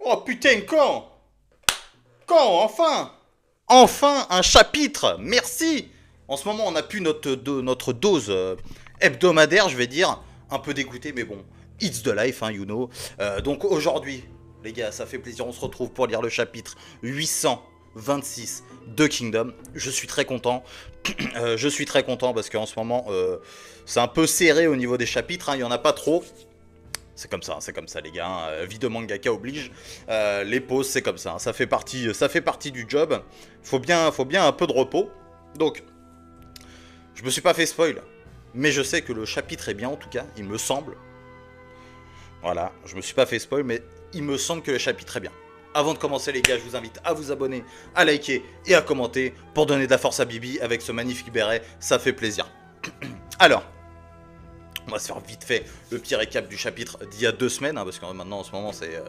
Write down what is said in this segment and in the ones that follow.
Oh putain, quand? Quand, enfin? Enfin, un chapitre. Merci. En ce moment, on a pu notre dose hebdomadaire, je vais dire. Un peu dégoûté, mais bon. It's the life, hein, you know. Donc aujourd'hui, les gars, ça fait plaisir. On se retrouve pour lire le chapitre 826 de Kingdom. Je suis très content. Je suis très content parce qu'en ce moment, c'est un peu serré au niveau des chapitres. Hein, il n'y en a pas trop. C'est comme ça les gars, hein. Vie de mangaka oblige. Les pauses, c'est comme ça, hein. Ça fait partie du job. Faut bien un peu de repos. Donc, je me suis pas fait spoil, mais je sais que le chapitre est bien en tout cas, il me semble. Voilà, je me suis pas fait spoil, mais il me semble que le chapitre est bien. Avant de commencer les gars, je vous invite à vous abonner, à liker et à commenter pour donner de la force à Bibi avec ce magnifique béret, ça fait plaisir. Alors, on va se faire vite fait le petit récap du chapitre d'il y a 2 semaines, hein, parce que maintenant en ce moment c'est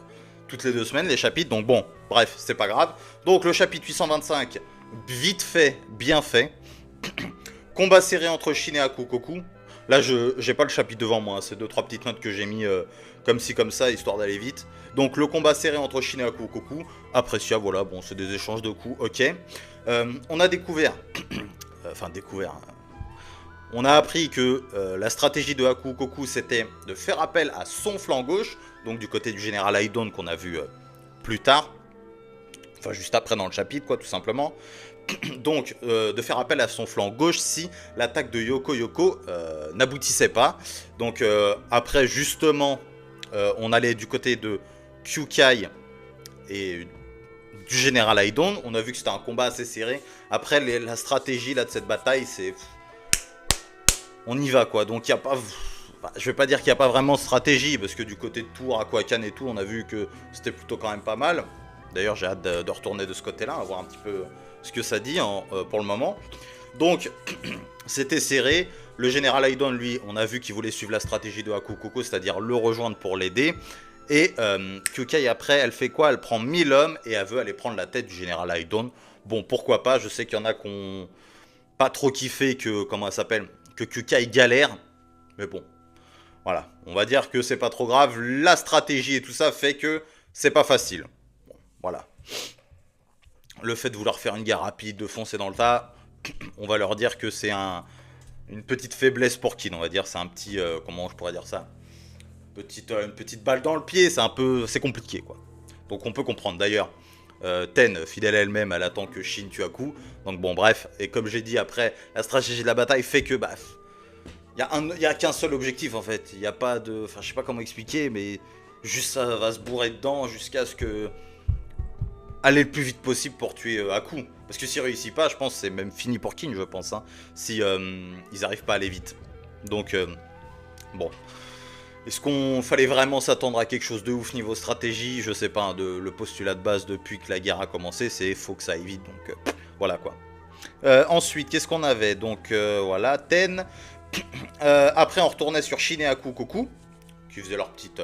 toutes les 2 semaines les chapitres, donc bon, bref, c'est pas grave. Donc le chapitre 825, vite fait, bien fait. Combat serré entre Shin et Hakukoku. Là, j'ai pas le chapitre devant moi, hein, c'est 2-3 petites notes que j'ai mis comme ci comme ça, histoire d'aller vite. Donc le combat serré entre Shin et Hakukoku, appréciable, voilà, bon, c'est des échanges de coups, ok. On a découvert, enfin découvert, on a appris que la stratégie de Hakukoku c'était de faire appel à son flanc gauche, donc du côté du général Aidon qu'on a vu plus tard, enfin juste après dans le chapitre quoi tout simplement. Donc de faire appel à son flanc gauche si l'attaque de Yoko Yoko n'aboutissait pas. Donc après justement on allait du côté de Kyukai et du général Aidon, on a vu que c'était un combat assez serré. Après la stratégie là de cette bataille c'est on y va quoi, donc il n'y a pas... Enfin, je vais pas dire qu'il n'y a pas vraiment de stratégie, parce que du côté de Tours, Aquacan et tout, on a vu que c'était plutôt quand même pas mal. D'ailleurs j'ai hâte de retourner de ce côté-là, à voir un petit peu ce que ça dit pour le moment. Donc, c'était serré. Le général Aidon, lui, on a vu qu'il voulait suivre la stratégie de Hakukoku, c'est-à-dire le rejoindre pour l'aider. Et Kyukai, après, elle fait quoi? Elle prend 1000 hommes et elle veut aller prendre la tête du général Aidon. Bon, pourquoi pas, je sais qu'il y en a qui ont pas trop kiffé que, comment elle s'appelle, que Kyukai galère. Mais bon, voilà. On va dire que c'est pas trop grave. La stratégie et tout ça fait que c'est pas facile. Bon, voilà. Le fait de vouloir faire une guerre rapide, de foncer dans le tas, on va leur dire que c'est une petite faiblesse pour Kin, on va dire. C'est un petit... comment je pourrais dire ça, une petite balle dans le pied, c'est compliqué, quoi. Donc on peut comprendre. D'ailleurs, Ten, fidèle à elle-même, elle attend que Shin tue Aku. Donc bon, bref. Et comme j'ai dit après, la stratégie de la bataille fait que, bah... Il y a qu'un seul objectif, en fait. Il n'y a pas de... Enfin, je sais pas comment expliquer, mais... Juste ça va se bourrer dedans jusqu'à ce que... Aller le plus vite possible pour tuer Aku. Parce que s'il réussit pas, je pense que c'est même fini pour Kin, je pense. Hein, si ils arrivent pas à aller vite. Donc, bon... Est-ce qu'on fallait vraiment s'attendre à quelque chose de ouf niveau stratégie? Je sais pas, hein, le postulat de base depuis que la guerre a commencé, c'est faut que ça aille vite, donc voilà quoi. Ensuite, qu'est-ce qu'on avait? Donc voilà, Ten. Après, on retournait sur Shin et Hakukoku, qui faisaient leur petite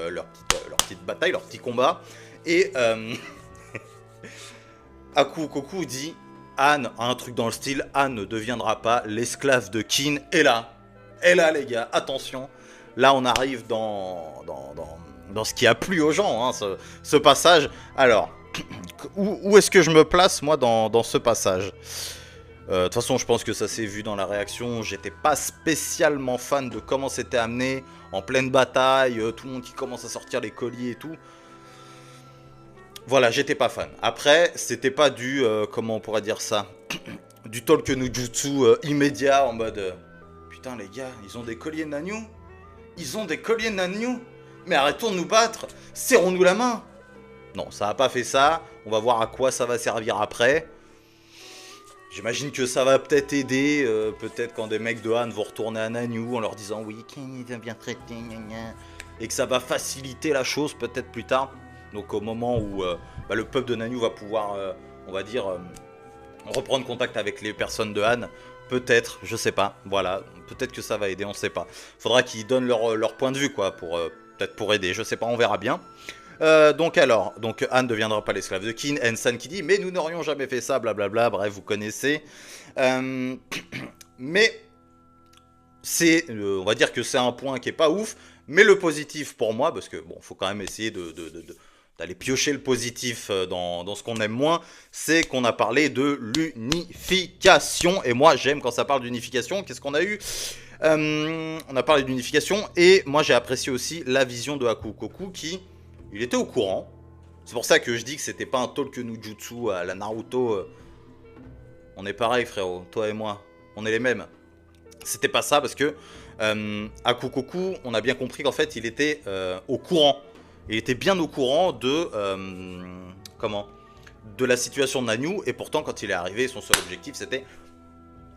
bataille, leur petit combat. Et Hakukoku dit, Anne a un truc dans le style, Anne ne deviendra pas l'esclave de Kin. Et là les gars, attention. Là, on arrive dans ce qui a plu aux gens, hein, ce passage. Alors, où est-ce que je me place, moi, dans ce passage? De toute façon, je pense que ça s'est vu dans la réaction. J'étais pas spécialement fan de comment c'était amené. En pleine bataille, tout le monde qui commence à sortir les colliers et tout. Voilà, j'étais pas fan. Après, c'était pas du... comment on pourrait dire ça? Du talk no jutsu immédiat, en mode... putain, les gars, ils ont des colliers Nanyu? Ils ont des colliers Nanyu? Mais arrêtons de nous battre! Serrons-nous la main! Non, ça n'a pas fait ça. On va voir à quoi ça va servir après. J'imagine que ça va peut-être aider. Peut-être quand des mecs de Han vont retourner à Nanyu en leur disant oui, il vient bien traiter, gna gna, et que ça va faciliter la chose peut-être plus tard. Donc au moment où bah, le peuple de Nanyu va pouvoir, on va dire, reprendre contact avec les personnes de Han. Peut-être, je sais pas, voilà, peut-être que ça va aider, on sait pas. Faudra qu'ils donnent leur point de vue, quoi, peut-être pour aider, je sais pas, on verra bien. Donc Anne ne deviendra pas l'esclave de Kin, Ensan qui dit, mais nous n'aurions jamais fait ça, blablabla, bref, vous connaissez. Mais, on va dire que c'est un point qui est pas ouf, mais le positif pour moi, parce que bon, faut quand même essayer d'aller piocher le positif dans ce qu'on aime moins, c'est qu'on a parlé de l'unification. Et moi, j'aime quand ça parle d'unification. Qu'est-ce qu'on a eu? On a parlé d'unification. Et moi, j'ai apprécié aussi la vision de Haku Koku qui, il était au courant. C'est pour ça que je dis que c'était pas un talk no jutsu à la Naruto. On est pareil, frérot. Toi et moi, on est les mêmes. C'était pas ça parce que Haku Koku, on a bien compris qu'en fait, il était au courant. Il était bien au courant de de la situation de Nanyu, et pourtant quand il est arrivé, son seul objectif c'était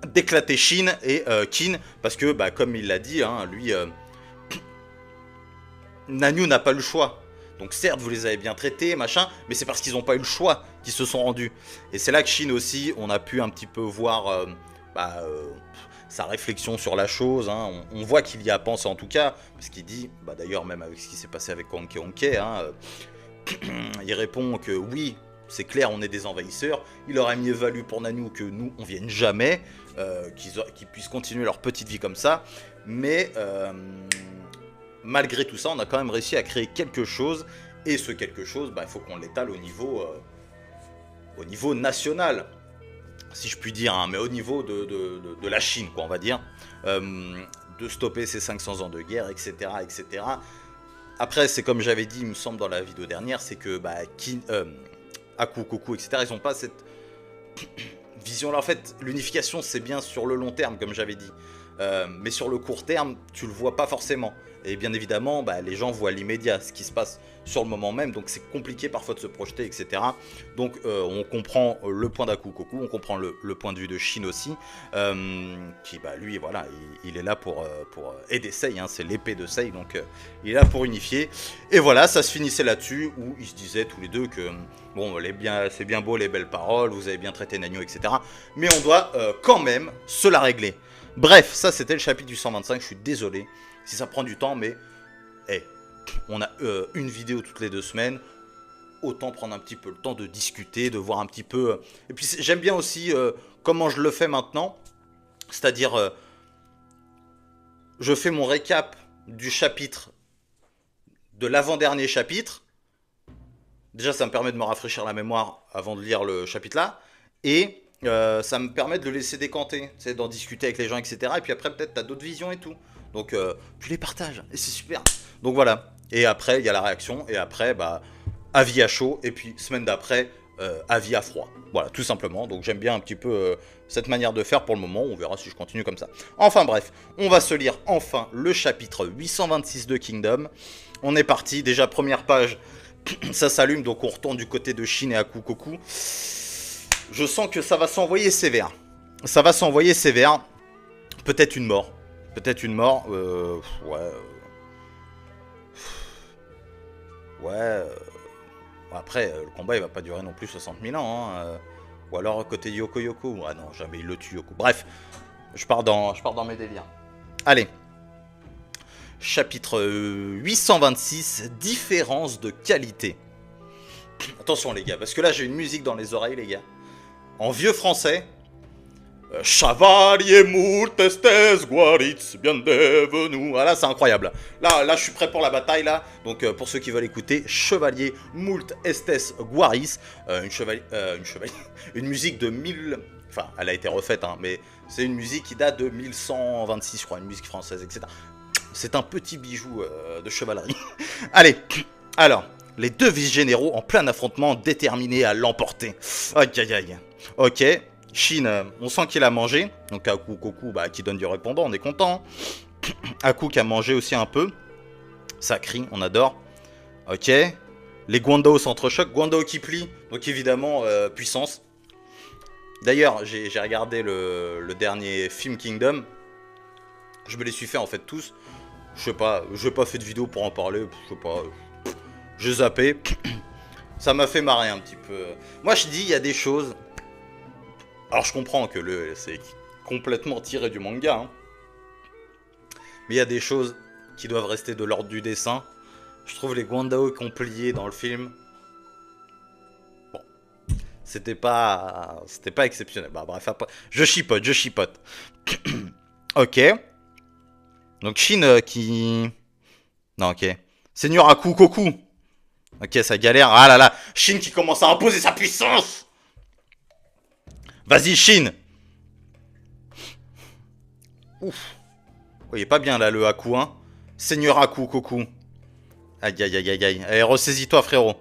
d'éclater Shin et Kin, parce que bah, comme il l'a dit, hein, lui, Nanyu n'a pas eu le choix. Donc certes vous les avez bien traités, machin, mais c'est parce qu'ils n'ont pas eu le choix qu'ils se sont rendus. Et c'est là que Shin aussi, on a pu un petit peu voir sa réflexion sur la chose, hein. On voit qu'il y a pensé en tout cas, parce qu'il dit, bah d'ailleurs même avec ce qui s'est passé avec Honke Honke, hein, il répond que oui, c'est clair, on est des envahisseurs, il aurait mieux valu pour Nanyu que nous, on vienne jamais, qu'ils puissent continuer leur petite vie comme ça, mais malgré tout ça, on a quand même réussi à créer quelque chose, et ce quelque chose, bah, il faut qu'on l'étale au niveau national, si je puis dire, hein, mais au niveau de la Chine, quoi, on va dire, de stopper ces 500 ans de guerre, etc., etc. Après, c'est comme j'avais dit, il me semble, dans la vidéo dernière, c'est que bah, Haku Koku, etc., ils n'ont pas cette vision-là. En fait, l'unification, c'est bien sur le long terme, comme j'avais dit. Mais sur le court terme, tu le vois pas forcément. Et bien évidemment, bah, les gens voient l'immédiat, ce qui se passe sur le moment même, donc c'est compliqué parfois de se projeter, etc. Donc on comprend le point d'Haku Koku, on comprend le point de vue de Shin aussi, qui bah, lui, voilà, il est là pour aider Sei, hein, c'est l'épée de Sei, donc il est là pour unifier. Et voilà, ça se finissait là-dessus, où ils se disaient tous les deux que, bon, c'est bien beau les belles paroles, vous avez bien traité Nanyu, etc. Mais on doit quand même se la régler. Bref, ça c'était le chapitre du 125, je suis désolé si ça prend du temps, mais hey, on a une vidéo toutes les 2 semaines, autant prendre un petit peu le temps de discuter, de voir un petit peu... Et puis j'aime bien aussi comment je le fais maintenant, c'est-à-dire je fais mon récap du chapitre, de l'avant-dernier chapitre. Déjà ça me permet de me rafraîchir la mémoire avant de lire le chapitre là, et ça me permet de le laisser décanter, d'en discuter avec les gens, etc. Et puis après peut-être t'as d'autres visions et tout. Donc tu les partages, et c'est super. Donc voilà, et après il y a la réaction, et après bah avis à chaud, et puis semaine d'après avis à froid. Voilà, tout simplement. Donc j'aime bien un petit peu cette manière de faire pour le moment, on verra si je continue comme ça. Enfin bref, on va se lire enfin le chapitre 826 de Kingdom. On est parti, déjà première page, ça s'allume, donc on retourne du côté de Shin et Haku Koku. Je sens que ça va s'envoyer sévère. Ça va s'envoyer sévère. Peut-être une mort. Peut-être une mort. Ouais. Ouais. Après, le combat, il va pas durer non plus 60 000 ans. Hein. Ou alors, côté Yoko Yoko. Ah non, jamais il le tue, Yoko. Bref. Je pars dans mes délires. Allez. Chapitre 826. Différence de qualité. Attention, les gars. Parce que là, j'ai une musique dans les oreilles, les gars. En vieux français. Chevalier moult estes guaritz bien devenu. Voilà, c'est incroyable. Là, je suis prêt pour la bataille là. Donc pour ceux qui veulent écouter, Chevalier moult estes guaris, une musique de 1000. Enfin, elle a été refaite, hein, mais c'est une musique qui date de 1126, je crois, une musique française, etc. C'est un petit bijou de chevalerie. Allez, alors, les deux vice-généraux en plein affrontement, déterminés à l'emporter. Aïe aïe aïe. Ok. Shin, on sent qu'il a mangé. Donc Haku Koku bah, qui donne du répondant, on est content. Haku qui a mangé aussi un peu. Ça crie, on adore. Ok. Les Guandao s'entrechoquent. Guandao qui plie. Donc évidemment, puissance. D'ailleurs, j'ai regardé le dernier film Kingdom. Je me les suis fait en fait tous. Je sais pas, j'ai pas fait de vidéo pour en parler. Je sais pas. J'ai zappé. Ça m'a fait marrer un petit peu. Moi je dis, il y a des choses... Alors je comprends que c'est complètement tiré du manga, hein. Mais il y a des choses qui doivent rester de l'ordre du dessin. Je trouve les Guandao qui ont plié dans le film. Bon, c'était pas exceptionnel. Bah bref, après, je chipote. Ok. Donc Shin qui... Non, ok. Seigneur Haku Koku. Ok, ça galère. Ah là là, Shin qui commence à imposer sa puissance. Vas-y, Shin. Ouf. Oh, il est pas bien là, le Haku, hein. Seigneur Haku, Koku. Aïe, aïe, aïe, aïe, aïe. Allez, ressaisis-toi, frérot.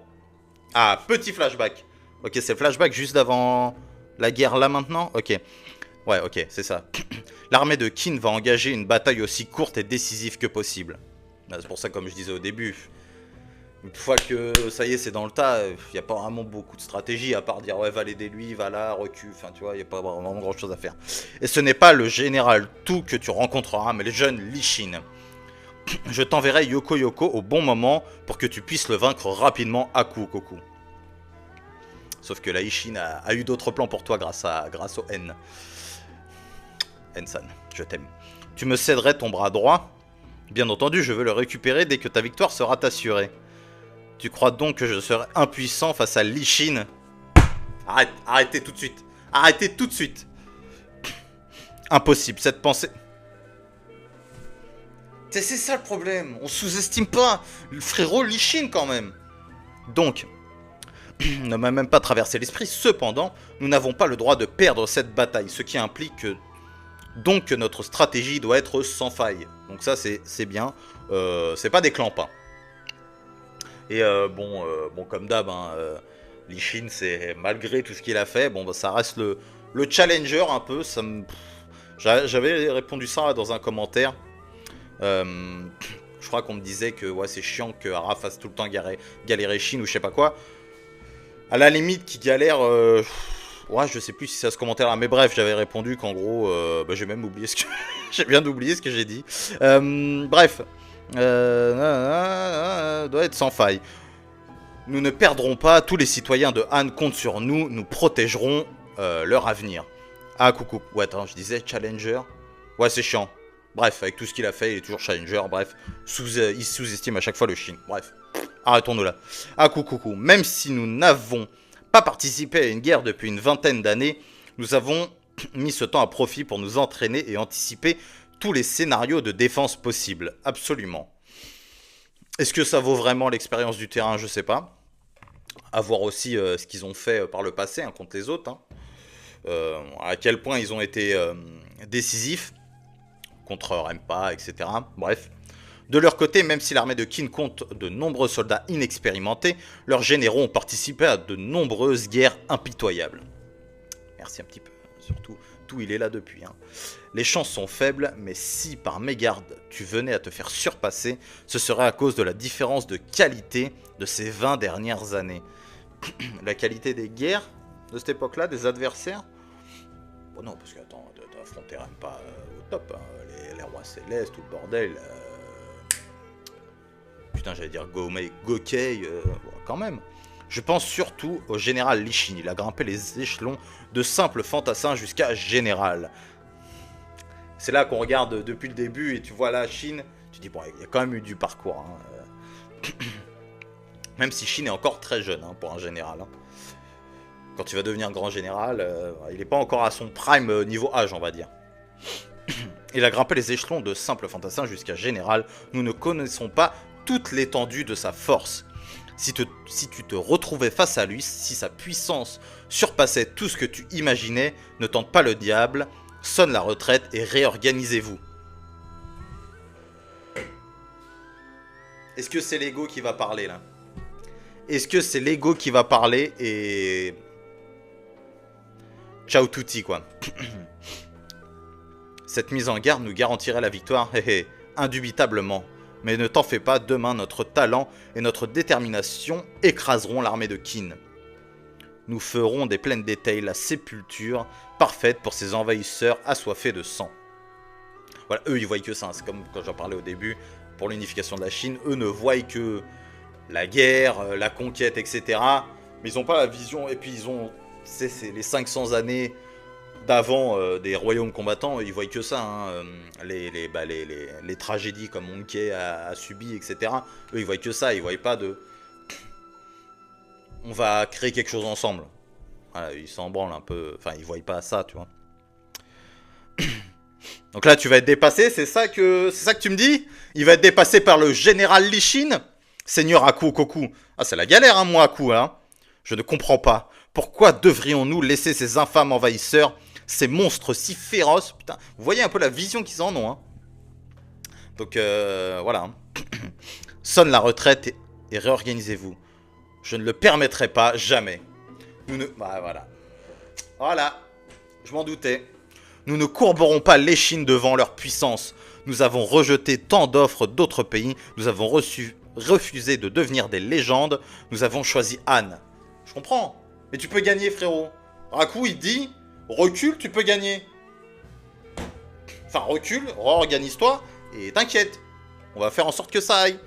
Ah, petit flashback. Ok, c'est le flashback juste avant la guerre là maintenant. Ok. Ouais, ok, c'est ça. L'armée de Qin va engager une bataille aussi courte et décisive que possible. C'est pour ça, comme je disais au début, une fois que ça y est, c'est dans le tas, il n'y a pas vraiment beaucoup de stratégie à part dire ouais, va l'aider lui, va là, recule. Enfin, tu vois, il n'y a pas vraiment grand chose à faire. Et ce n'est pas le général Tout que tu rencontreras, mais le jeune Li Shin. Je t'enverrai Yoko Yoko au bon moment pour que tu puisses le vaincre rapidement à Koku. Sauf que la Ishin a eu d'autres plans pour toi grâce au N. N-san, je t'aime. Tu me céderais ton bras droit? Bien entendu, je veux le récupérer dès que ta victoire sera assurée. Tu crois donc que je serai impuissant face à Li-Shin? Arrêtez tout de suite. Arrêtez tout de suite. Impossible, cette pensée... C'est ça le problème. On sous-estime pas le frérot Li-Shin quand même. Donc, ne m'a même pas traversé l'esprit. Cependant, nous n'avons pas le droit de perdre cette bataille. Ce qui implique que... Donc notre stratégie doit être sans faille. Donc ça c'est bien. C'est pas des clampins. Et bon comme d'hab, hein, Li Shin, c'est malgré tout ce qu'il a fait, bon bah, ça reste le challenger un peu. J'avais répondu ça dans un commentaire. Je crois qu'on me disait que ouais, c'est chiant que Hara fasse tout le temps galérer Shin ou je sais pas quoi. À la limite, qui galère... Ouais, je sais plus si c'est à ce commentaire-là, mais bref, j'avais répondu qu'en gros, bah, j'ai même oublié ce que j'ai bien oublié ce que j'ai dit. Bref, doit être sans faille. Nous ne perdrons pas. Tous les citoyens de Han comptent sur nous. Nous protégerons leur avenir. Ah, coucou. Ouais, attends, je disais challenger. Ouais, c'est chiant. Bref, avec tout ce qu'il a fait, il est toujours challenger. Bref, il sous-estime à chaque fois le Shin. Bref, arrêtons-nous là. Ah, coucou. Même si nous n'avons pas participé à une guerre depuis une vingtaine d'années, nous avons mis ce temps à profit pour nous entraîner et anticiper tous les scénarios de défense possibles. Absolument. Est-ce que ça vaut vraiment l'expérience du terrain? Je sais pas. À voir aussi ce qu'ils ont fait par le passé hein, contre les autres. Hein. À quel point ils ont été décisifs contre Rempa, etc. Bref. De leur côté, même si l'armée de Qin compte de nombreux soldats inexpérimentés, leurs généraux ont participé à de nombreuses guerres impitoyables. Merci un petit peu, surtout, tout il est là depuis. Hein. Les chances sont faibles, mais si par mégarde tu venais à te faire surpasser, ce serait à cause de la différence de qualité de ces 20 dernières années. La qualité des guerres de cette époque-là, des adversaires? Bon non, parce que attends, d'affronter Rempa au top, hein, les rois célestes, tout le bordel... Putain, j'allais dire Gokei, quand même. Je pense surtout au général Li Shin. Il a grimpé les échelons de simple fantassin jusqu'à général. C'est là qu'on regarde depuis le début et tu vois là Shin. Tu dis, bon, il y a quand même eu du parcours. Hein. Même si Shin est encore très jeune hein, pour un général. Hein. Quand il va devenir grand général, il n'est pas encore à son prime niveau âge, on va dire. Il a grimpé les échelons de simple fantassin jusqu'à général. Nous ne connaissons pas toute l'étendue de sa force. Si tu te retrouvais face à lui, si sa puissance surpassait tout ce que tu imaginais, ne tente pas le diable, sonne la retraite et réorganisez-vous. Est-ce que c'est l'ego qui va parler là? Est-ce que c'est l'ego qui va parler et... Ciao tutti quoi. Cette mise en garde nous garantirait la victoire, indubitablement. Mais ne t'en fais pas, demain notre talent et notre détermination écraseront l'armée de Qin. Nous ferons des plaines d'étail la sépulture parfaite pour ces envahisseurs assoiffés de sang. Voilà, eux ils voient que ça, c'est comme quand j'en parlais au début, pour l'unification de la Chine, eux ne voient que la guerre, la conquête, etc. Mais ils n'ont pas la vision, et puis ils ont, c'est les 500 années d'avant des royaumes combattants, ils voient que ça, hein, les tragédies comme Monkey a subi, etc. Eux, ils voient que ça, ils voient pas de... On va créer quelque chose ensemble. Voilà, ils s'en branlent un peu, enfin, ils voient pas ça, tu vois. Donc là, tu vas être dépassé, c'est ça que tu me dis? Il va être dépassé par le général Li Shin? Seigneur Aku Koku. Ah, c'est la galère, hein, moi, Aku, hein. Je ne comprends pas. Pourquoi devrions-nous laisser ces infâmes envahisseurs, ces monstres si féroces? Putain, vous voyez un peu la vision qu'ils en ont, hein. Donc, voilà. Sonne la retraite et réorganisez-vous. Je ne le permettrai pas, jamais. Nous ne... Bah, voilà. Voilà. Je m'en doutais. Nous ne courberons pas l'échine devant leur puissance. Nous avons rejeté tant d'offres d'autres pays. Nous avons refusé de devenir des légendes. Nous avons choisi Anne. Je comprends. Mais tu peux gagner, frérot. Raku, il dit, recule, tu peux gagner. Enfin, recule, réorganise-toi, et t'inquiète. On va faire en sorte que ça aille.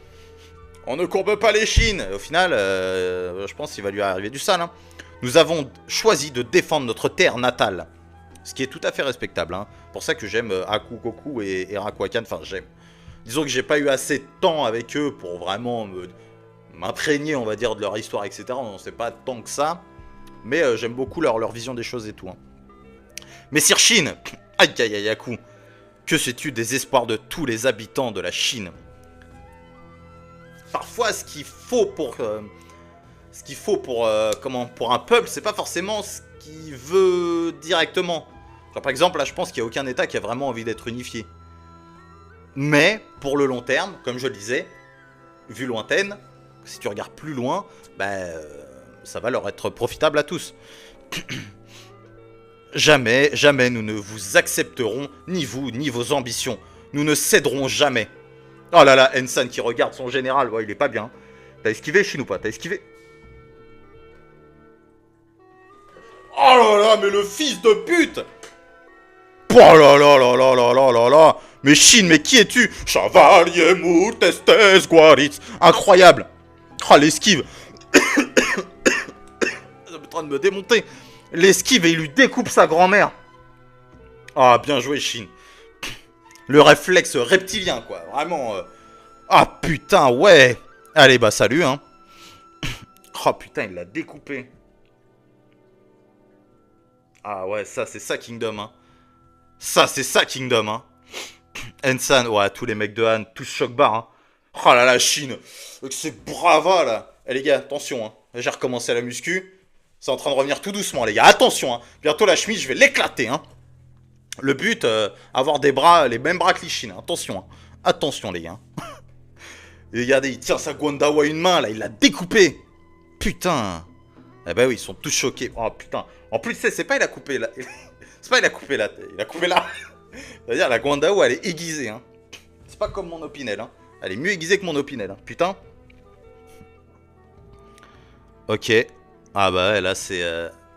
On ne courbe pas l'échine. Au final, je pense qu'il va lui arriver du sale. Hein. Nous avons choisi de défendre notre terre natale. Ce qui est tout à fait respectable. Hein. Pour ça que j'aime Aku Koku et Rakuakan. Enfin, j'aime. Disons que j'ai pas eu assez de temps avec eux pour vraiment m'imprégner, on va dire, de leur histoire, etc. On n'en sait pas tant que ça. Mais j'aime beaucoup leur vision des choses et tout. Hein. Mais Sir Chine, aïe aïe aïe Aku, que sais-tu des espoirs de tous les habitants de la Chine? Parfois, ce qu'il faut pour pour un peuple, c'est pas forcément ce qu'il veut directement. Genre, par exemple, là, je pense qu'il n'y a aucun État qui a vraiment envie d'être unifié. Mais, pour le long terme, comme je le disais, vue lointaine, si tu regardes plus loin, ça va leur être profitable à tous. Jamais, jamais nous ne vous accepterons, ni vous, ni vos ambitions. Nous ne céderons jamais. Oh là là, Ensan qui regarde son général, ouais, il est pas bien. T'as esquivé, Chine ou pas? T'as esquivé? Oh là là, mais le fils de pute! Oh là là là là là là là là! Mais Chine, mais qui es-tu? Chevalier Moutestes Guaritz! Incroyable! Oh, l'esquive! Ça est en train de me démonter! L'esquive et il lui découpe sa grand-mère! Ah, bien joué, Chine! Le réflexe reptilien, quoi. Vraiment. Ah, putain, ouais! Allez, bah, salut, hein! Oh, putain, il l'a découpé! Ah ouais, ça c'est ça Kingdom, hein. Ça c'est ça Kingdom, hein. Ensan, ouais, tous les mecs de Han, tous choc-bar, hein. Oh là là, Chine, avec ces bravas là. Eh les gars, attention, hein. J'ai recommencé la muscu. C'est en train de revenir tout doucement, les gars. Attention, hein. Bientôt la chemise, je vais l'éclater, hein. Le but, avoir des bras, les mêmes bras que les Chines, hein. Attention, hein. Attention, les gars. Et regardez, il tient sa Guandawa à une main, là, il l'a découpé. Putain. Eh ben oui, ils sont tous choqués. Oh putain. En plus, c'est pas il a coupé là. C'est pas il a coupé là. Il a coupé là. C'est-à-dire la Guandao, elle est aiguisée. Hein. C'est pas comme mon Opinel. Hein. Elle est mieux aiguisée que mon Opinel. Hein. Putain. Ok. Ah bah là c'est...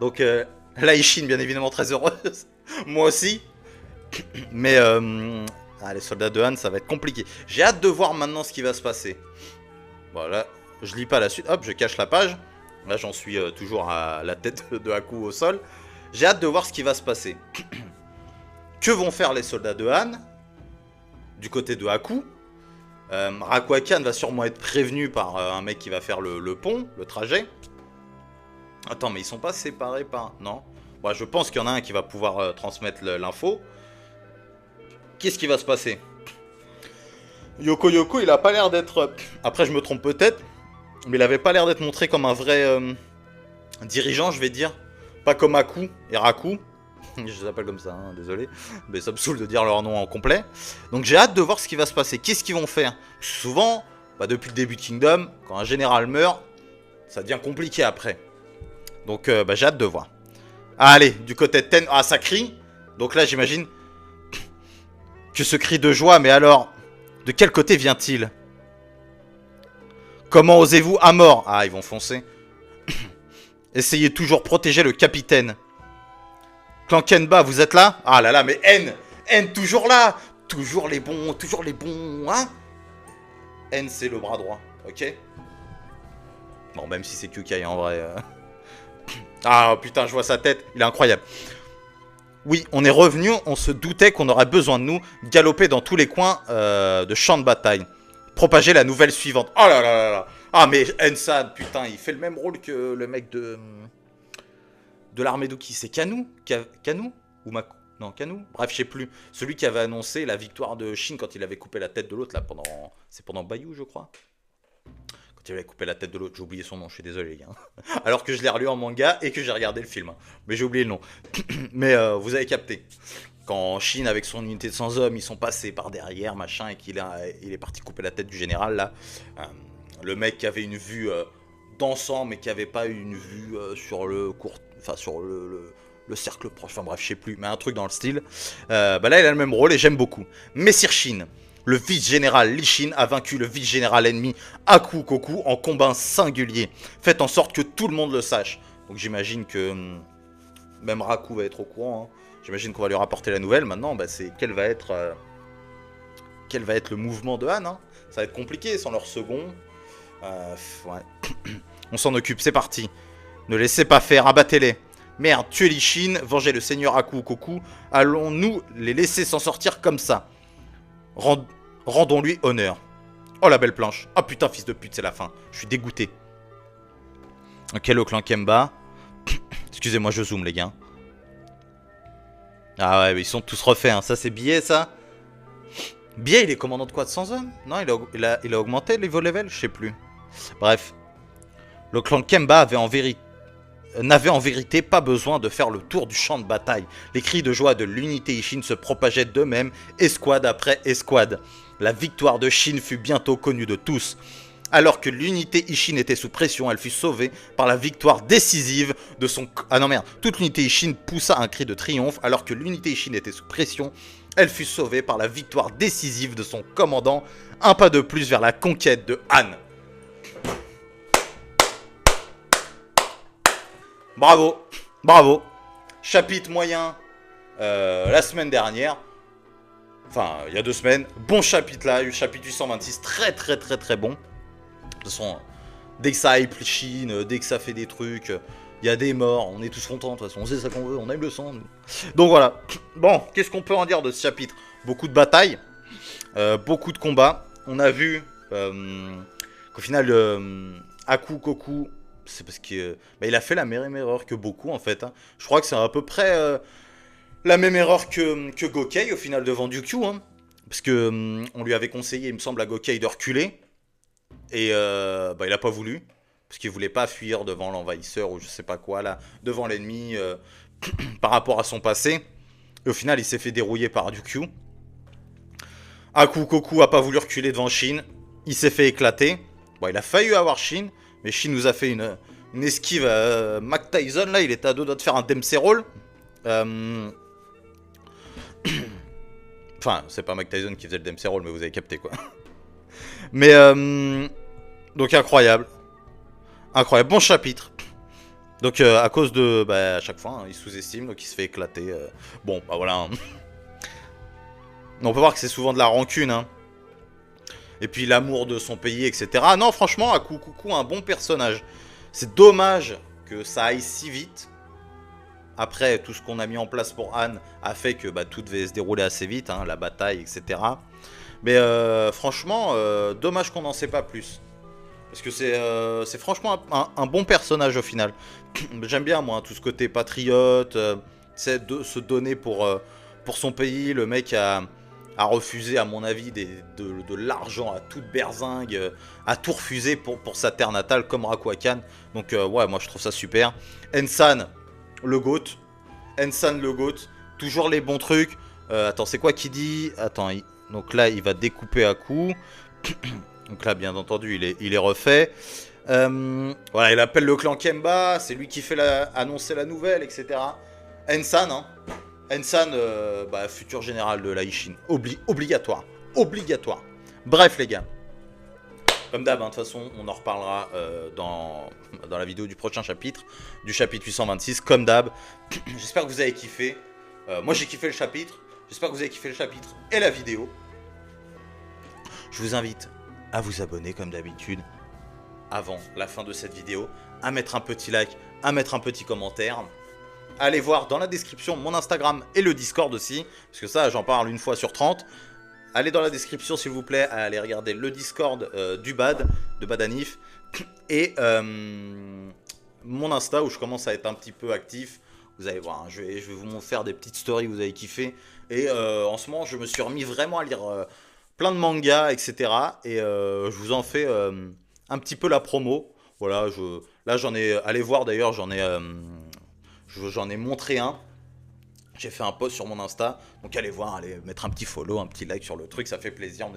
Donc là Ishin bien évidemment très heureuse. Moi aussi. Mais les soldats de Han ça va être compliqué. J'ai hâte de voir maintenant ce qui va se passer. Voilà. Je lis pas la suite. Hop, je cache la page. Là, j'en suis toujours à la tête de Haku au sol. J'ai hâte de voir ce qui va se passer. Que vont faire les soldats de Han du côté de Haku? Rakuakan va sûrement être prévenu par un mec qui va faire le pont, le trajet. Attends, mais ils sont pas séparés par... Non. Ouais, je pense qu'il y en a un qui va pouvoir transmettre l'info. Qu'est-ce qui va se passer? Yoko Yoko, il a pas l'air d'être... Après, je me trompe peut-être. Mais il avait pas l'air d'être montré comme un vrai dirigeant, je vais dire. Pas comme Haku et Raku. Je les appelle comme ça, hein, désolé. Mais ça me saoule de dire leur nom en complet. Donc j'ai hâte de voir ce qui va se passer. Qu'est-ce qu'ils vont faire? Souvent, depuis le début de Kingdom, quand un général meurt, ça devient compliqué après. Donc j'ai hâte de voir. Allez, du côté de Ten... Ah, ça crie. Donc là, j'imagine que ce cri de joie, mais alors, de quel côté vient-il? Comment osez-vous à mort? Ah, ils vont foncer. Essayez toujours protéger le capitaine. Clan Kenba, vous êtes là? Ah là là, mais N toujours là. Toujours les bons, hein? N, c'est le bras droit, ok? Bon, même si c'est Kyukai en vrai. Ah putain, je vois sa tête, il est incroyable. Oui, on est revenu, on se doutait qu'on aurait besoin de nous. Galoper dans tous les coins de champ de bataille. Propager la nouvelle suivante. Oh là là là là. Ah mais Ensan, putain, il fait le même rôle que le mec de l'armée d'Uki. C'est Kanu? Kanu? Ou Maku? Non, Kanu? Bref, je sais plus. Celui qui avait annoncé la victoire de Shin quand il avait coupé la tête de l'autre là pendant... C'est pendant Bayou, je crois. Quand il avait coupé la tête de l'autre, j'ai oublié son nom, je suis désolé les gars. Alors que je l'ai relu en manga et que j'ai regardé le film. Mais j'ai oublié le nom. Mais vous avez capté. Quand Shin avec son unité de 100 hommes, ils sont passés par derrière, machin, et il est parti couper la tête du général là. Le mec qui avait une vue d'ensemble, mais qui avait pas une vue sur le court, enfin sur le cercle proche, enfin bref, je sais plus, mais un truc dans le style. Bah là, il a le même rôle et j'aime beaucoup. Messire Shin, le vice-général Lee Shin a vaincu le vice-général ennemi Aku Koku en combat singulier. Faites en sorte que tout le monde le sache. Donc j'imagine que même Raku va être au courant. Hein. J'imagine qu'on va lui rapporter la nouvelle. Maintenant, bah, c'est quel va être le mouvement de Han. Hein. Ça va être compliqué sans leur second. Ouais. On s'en occupe, c'est parti. Ne laissez pas faire, abattez-les. Merde, tuez Lee Shin, vengez le seigneur Aku Koku. Allons-nous les laisser s'en sortir comme ça? Rendons-lui honneur. Oh la belle planche. Oh putain, fils de pute, c'est la fin. Je suis dégoûté. Ok, le clan Kemba. Excusez-moi, je zoome, les gars. Ah ouais, mais ils sont tous refaits. Hein. Ça, c'est Billet, ça. Billet, il est commandant de quoi? De 100 hommes? Non, il a augmenté les level? Je sais plus. Bref. Le clan Kemba n'avait en vérité pas besoin de faire le tour du champ de bataille. Les cris de joie de l'unité Ishin se propageaient d'eux-mêmes, escouade après escouade. La victoire de Shin fut bientôt connue de tous. Alors que l'unité Ishin était sous pression, elle fut sauvée par la victoire décisive de son... Ah non merde, toute l'unité Ishin poussa un cri de triomphe. Alors que l'unité Ishin était sous pression, elle fut sauvée par la victoire décisive de son commandant. Un pas de plus vers la conquête de Han. Bravo, bravo. Chapitre moyen la semaine dernière. Enfin, il y a 2 semaines. Bon chapitre là, chapitre 826. Très très très très bon. De toute façon, dès que ça hype Chine, dès que ça fait des trucs, il y a des morts, on est tous contents de toute façon. On sait ça qu'on veut, on aime le sang. Nous. Donc voilà. Bon, qu'est-ce qu'on peut en dire de ce chapitre? Beaucoup de batailles, beaucoup de combats. On a vu qu'au final, Aku Koku... C'est parce qu'il il a fait la même erreur que beaucoup en fait. Hein. Je crois que c'est à peu près la même erreur que Gokei au final devant Ryukyu. Hein. Parce que on lui avait conseillé, il me semble, à Gokei de reculer. Et il a pas voulu. Parce qu'il voulait pas fuir devant l'envahisseur ou je sais pas quoi là. Devant l'ennemi par rapport à son passé. Et au final il s'est fait dérouiller par Ryukyu. Aku Koku a pas voulu reculer devant Shin. Il s'est fait éclater. Bon, il a failli avoir Shin. Mais Shin nous a fait une esquive à Mac Tyson, là, il était à 2 doigts de faire un Dempsey Roll. Enfin, c'est pas Mac Tyson qui faisait le Dempsey Roll, mais vous avez capté, quoi. Mais, donc incroyable. Incroyable, bon chapitre. Donc, à cause de, à chaque fois, hein, il sous-estime, donc il se fait éclater. Bon, bah voilà. Hein. On peut voir que c'est souvent de la rancune, hein. Et puis l'amour de son pays, etc. Non, franchement, Aku Koku, un bon personnage. C'est dommage que ça aille si vite. Après, tout ce qu'on a mis en place pour Han a fait que tout devait se dérouler assez vite, hein, la bataille, etc. Mais franchement, dommage qu'on n'en sait pas plus. Parce que c'est franchement un bon personnage au final. J'aime bien, moi, tout ce côté patriote, c'est de se donner pour son pays. Le mec a refusé, à mon avis, de l'argent à toute berzingue, a tout refusé pour sa terre natale, comme Rakuakan. Donc, ouais, moi, je trouve ça super. Ensan, le GOAT. Ensan, le GOAT. Toujours les bons trucs. Attends, c'est quoi qu'il dit? Attends, donc là, il va découper à coup. Donc là, bien entendu, il est refait. Voilà, il appelle le clan Kemba. C'est lui qui fait annoncer la nouvelle, etc. Ensan, hein. Ensan, futur général de la Ishin. Obligatoire. Obligatoire. Bref, les gars. Comme d'hab, hein, de toute façon, on en reparlera dans la vidéo du prochain chapitre. Du chapitre 826, comme d'hab. J'espère que vous avez kiffé. Moi, j'ai kiffé le chapitre. J'espère que vous avez kiffé le chapitre et la vidéo. Je vous invite à vous abonner, comme d'habitude, avant la fin de cette vidéo. À mettre un petit like, à mettre un petit commentaire. Allez voir dans la description mon Instagram et le Discord aussi, parce que ça, j'en parle une fois sur 30. Allez dans la description, s'il vous plaît, allez regarder le Discord de Badanif, et mon Insta, où je commence à être un petit peu actif. Vous allez voir, hein, je vais vous faire des petites stories, vous allez kiffer. Et en ce moment, je me suis remis vraiment à lire plein de mangas, etc. Et je vous en fais un petit peu la promo. Voilà, là j'en ai, allez voir d'ailleurs, j'en ai montré un. J'ai fait un post sur mon Insta, donc allez voir, allez mettre un petit follow, un petit like sur le truc, ça fait plaisir.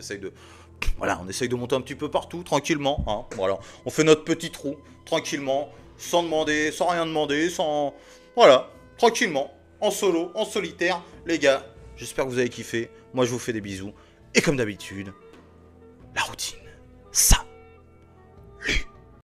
Voilà, on essaye de monter un petit peu partout, tranquillement. Hein, voilà, on fait notre petit trou, tranquillement, sans demander, sans rien demander, sans, voilà, tranquillement, en solo, en solitaire, les gars. J'espère que vous avez kiffé. Moi, je vous fais des bisous. Et comme d'habitude, la routine, ça